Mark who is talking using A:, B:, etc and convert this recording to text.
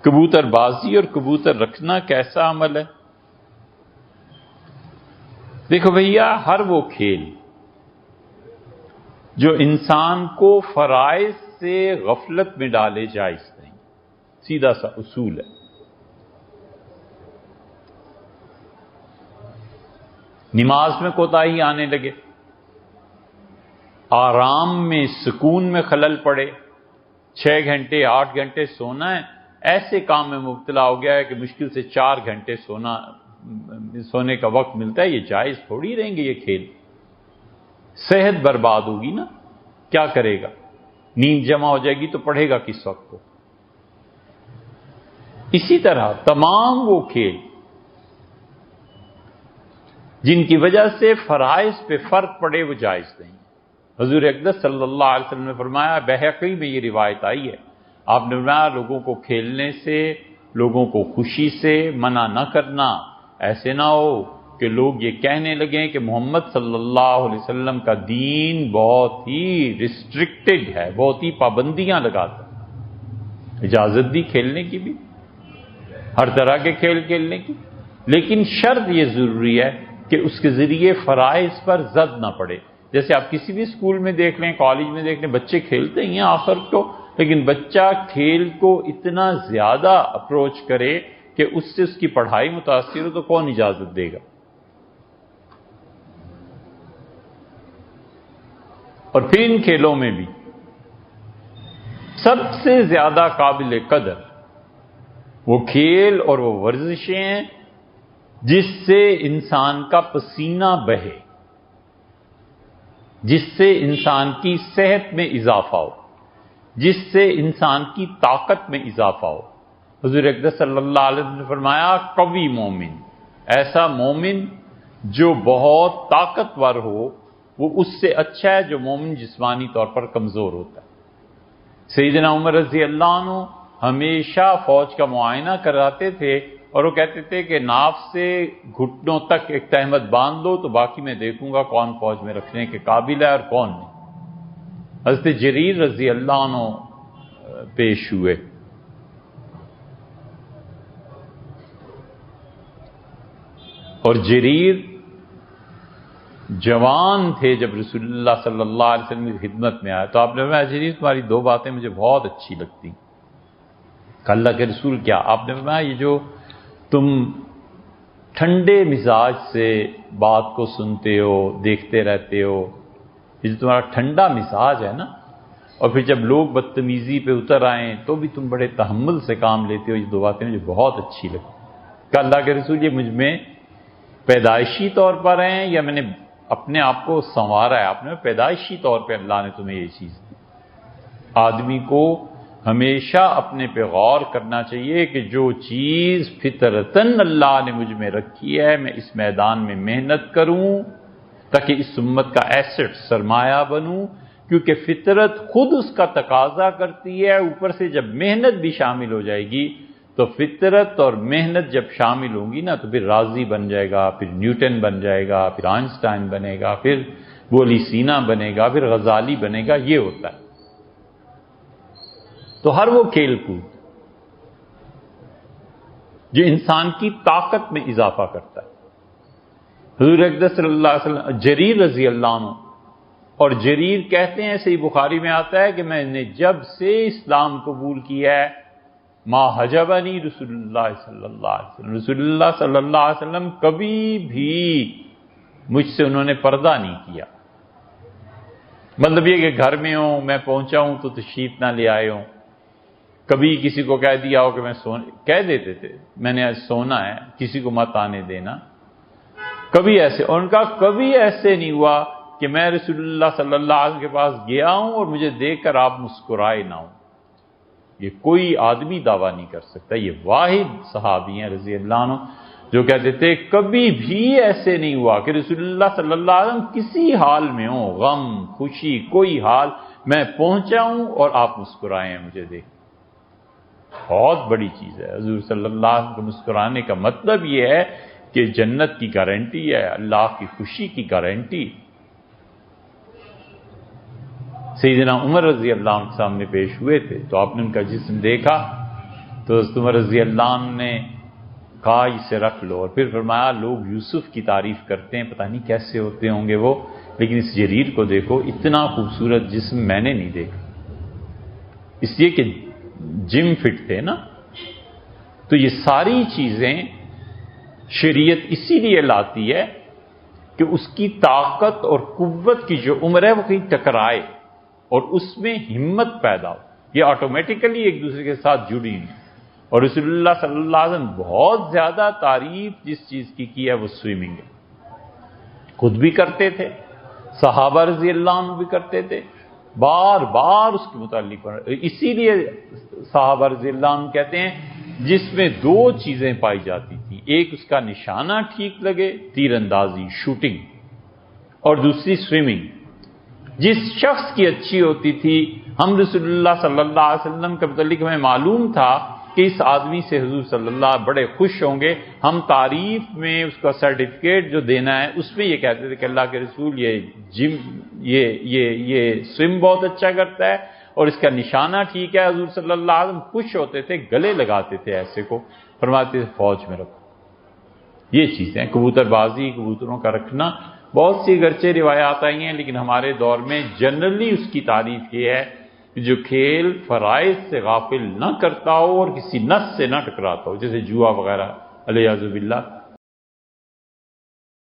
A: کبوتر بازی اور کبوتر رکھنا کیسا عمل ہے؟ دیکھو بھیا، ہر وہ کھیل جو انسان کو فرائض سے غفلت میں ڈالے جائز نہیں، سیدھا سا اصول ہے۔ نماز میں کوتاہی آنے لگے، آرام میں سکون میں خلل پڑے، 6 گھنٹے 8 گھنٹے سونا ہے، ایسے کام میں مبتلا ہو گیا ہے کہ مشکل سے 4 گھنٹے سونے کا وقت ملتا ہے، یہ جائز تھوڑی رہیں گے یہ کھیل۔ صحت برباد ہوگی نا، کیا کرے گا؟ نیند جمع ہو جائے گی تو پڑھے گا کس وقت کو؟ اسی طرح تمام وہ کھیل جن کی وجہ سے فرائض پہ فرق پڑے وہ جائز نہیں۔ حضور اقدس صلی اللہ علیہ وسلم نے فرمایا، بحقی میں یہ روایت آئی ہے، آپ نے فرمایا لوگوں کو کھیلنے سے، لوگوں کو خوشی سے منع نہ کرنا، ایسے نہ ہو کہ لوگ یہ کہنے لگیں کہ محمد صلی اللہ علیہ وسلم کا دین بہت ہی ریسٹرکٹڈ ہے، بہت ہی پابندیاں لگاتا ہے۔ اجازت دی کھیلنے کی بھی، ہر طرح کے کھیل کھیلنے کی، لیکن شرط یہ ضروری ہے کہ اس کے ذریعے فرائض پر زد نہ پڑے۔ جیسے آپ کسی بھی اسکول میں دیکھ لیں، کالج میں دیکھ لیں، بچے کھیلتے ہی ہیں آخر کو، لیکن بچہ کھیل کو اتنا زیادہ اپروچ کرے کہ اس سے اس کی پڑھائی متاثر ہو تو کون اجازت دے گا؟ اور پھر ان کھیلوں میں بھی سب سے زیادہ قابل قدر وہ کھیل اور وہ ورزشیں ہیں جس سے انسان کا پسینہ بہے، جس سے انسان کی صحت میں اضافہ ہو، جس سے انسان کی طاقت میں اضافہ ہو۔ حضور اقدس صلی اللہ علیہ وسلم نے فرمایا، قوی مومن، ایسا مومن جو بہت طاقتور ہو، وہ اس سے اچھا ہے جو مومن جسمانی طور پر کمزور ہوتا ہے۔ سیدنا عمر رضی اللہ عنہ ہمیشہ فوج کا معائنہ کراتے تھے اور وہ کہتے تھے کہ ناف سے گھٹنوں تک ایک تہمت باندھ دو تو باقی میں دیکھوں گا کون فوج میں رکھنے کے قابل ہے اور کون نہیں۔ حضرت جریر رضی اللہ عنہ پیش ہوئے، اور جریر جوان تھے جب رسول اللہ صلی اللہ علیہ وسلم کی خدمت میں آئے، تو آپ نے فرمایا، جریر تمہاری 2 باتیں مجھے بہت اچھی لگتی۔ کہ اللہ کے رسول کیا؟ آپ نے فرمایا، یہ جو تم ٹھنڈے مزاج سے بات کو سنتے ہو، دیکھتے رہتے ہو، یہ جو تمہارا ٹھنڈا مزاج ہے نا، اور پھر جب لوگ بدتمیزی پہ اتر آئیں تو بھی تم بڑے تحمل سے کام لیتے ہو، یہ 2 باتیں مجھے بہت اچھی لگتی۔ کہ اللہ کے رسول یہ مجھ میں پیدائشی طور پر ہیں یا میں نے اپنے آپ کو سنوارا ہے؟ آپ نے پیدائشی طور پہ اللہ نے تمہیں یہ چیز دی۔ آدمی کو ہمیشہ اپنے پہ غور کرنا چاہیے کہ جو چیز فطرتاً اللہ نے مجھ میں رکھی ہے، میں اس میدان میں محنت کروں تاکہ اس امت کا ایسٹ سرمایہ بنوں، کیونکہ فطرت خود اس کا تقاضا کرتی ہے۔ اوپر سے جب محنت بھی شامل ہو جائے گی تو فطرت اور محنت جب شامل ہوں گی نا تو پھر رازی بن جائے گا، پھر نیوٹن بن جائے گا، پھر آئنسٹائن بنے گا، پھر بولی سینا بنے گا، پھر غزالی بنے گا۔ یہ ہوتا ہے۔ تو ہر وہ کھیل کود جو انسان کی طاقت میں اضافہ کرتا ہے، حضور اقدس صلی اللہ علیہ وسلم، جریر رضی اللہ عنہ، اور جریر کہتے ہیں، صحیح بخاری میں آتا ہے کہ میں نے جب سے اسلام قبول کیا ہے، ما حجبنی رسول اللہ صلی اللہ علیہ وسلم، رسول اللہ صلی اللہ علیہ وسلم کبھی بھی مجھ سے انہوں نے پردہ نہیں کیا۔ مطلب یہ کہ گھر میں ہوں، میں پہنچا ہوں تو تشریف نہ لے آئے ہوں، کبھی کسی کو کہہ دیا ہو کہ میں کہہ دیتے تھے میں نے آج سونا ہے، کسی کو مت آنے دینا، کبھی ایسے، اور ان کا کبھی ایسے نہیں ہوا کہ میں رسول اللہ صلی اللہ علیہ وسلم کے پاس گیا ہوں اور مجھے دیکھ کر آپ مسکرائے نہ ہوں۔ یہ کوئی آدمی دعویٰ نہیں کر سکتا، یہ واحد صحابی ہیں رضی اللہ عنہ جو کہتے تھے کبھی بھی ایسے نہیں ہوا کہ رسول اللہ صلی اللہ علیہ وسلم کسی حال میں ہوں، غم، خوشی، کوئی حال، میں پہنچا ہوں اور آپ مسکرائے ہیں مجھے دیکھ۔ بہت بڑی چیز ہے۔ حضور صلی اللہ علیہ وسلم کو مسکرانے کا مطلب یہ ہے کہ جنت کی گارنٹی ہے، اللہ کی خوشی کی گارنٹی۔ سیدنا عمر رضی اللہ عنہ کے سامنے پیش ہوئے تھے تو آپ نے ان کا جسم دیکھا تو حضرت عمر رضی اللہ عنہ نے کہا اسے رکھ لو، اور پھر فرمایا لوگ یوسف کی تعریف کرتے ہیں، پتہ نہیں کیسے ہوتے ہوں گے وہ، لیکن اس جریر کو دیکھو، اتنا خوبصورت جسم میں نے نہیں دیکھا، اس لیے کہ جم فٹ تھے نا۔ تو یہ ساری چیزیں شریعت اسی لیے لاتی ہے کہ اس کی طاقت اور قوت کی جو عمر ہے وہ کہیں ٹکرائے اور اس میں ہمت پیدا ہو، یہ آٹومیٹیکلی ایک دوسرے کے ساتھ جڑی ہوئی۔ اور رسول اللہ صلی اللہ علیہ وسلم بہت زیادہ تعریف جس چیز کی ہے وہ سوئمنگ ہے، خود بھی کرتے تھے، صحابہ رضی اللہ عنہ بھی کرتے تھے، بار بار اس کے متعلق، اسی لیے صحابہ رضی اللہ عنہ کہتے ہیں جس میں دو چیزیں پائی جاتی تھیں، ایک اس کا نشانہ ٹھیک لگے، تیر اندازی شوٹنگ، اور دوسری سوئمنگ۔ جس شخص کی اچھی ہوتی تھی، ہم رسول اللہ صلی اللہ علیہ وسلم کے متعلق ہمیں معلوم تھا کہ اس آدمی سے حضور صلی اللہ علیہ وسلم بڑے خوش ہوں گے، ہم تعریف میں اس کا سرٹیفکیٹ جو دینا ہے اس میں یہ کہتے تھے کہ اللہ کے رسول یہ سوئم بہت اچھا کرتا ہے اور اس کا نشانہ ٹھیک ہے۔ حضور صلی اللہ علیہ وسلم خوش ہوتے تھے، گلے لگاتے تھے ایسے کو، فرماتے تھے فوج میں رکھو۔ یہ چیزیں کبوتر بازی، کبوتروں کا رکھنا، بہت سی گرچہ روایات آئی ہیں لیکن ہمارے دور میں جنرلی اس کی تعریف یہ ہے کہ جو کھیل فرائض سے غافل نہ کرتا ہو اور کسی نس سے نہ ٹکراتا ہو، جیسے جوا وغیرہ علیہ باللہ،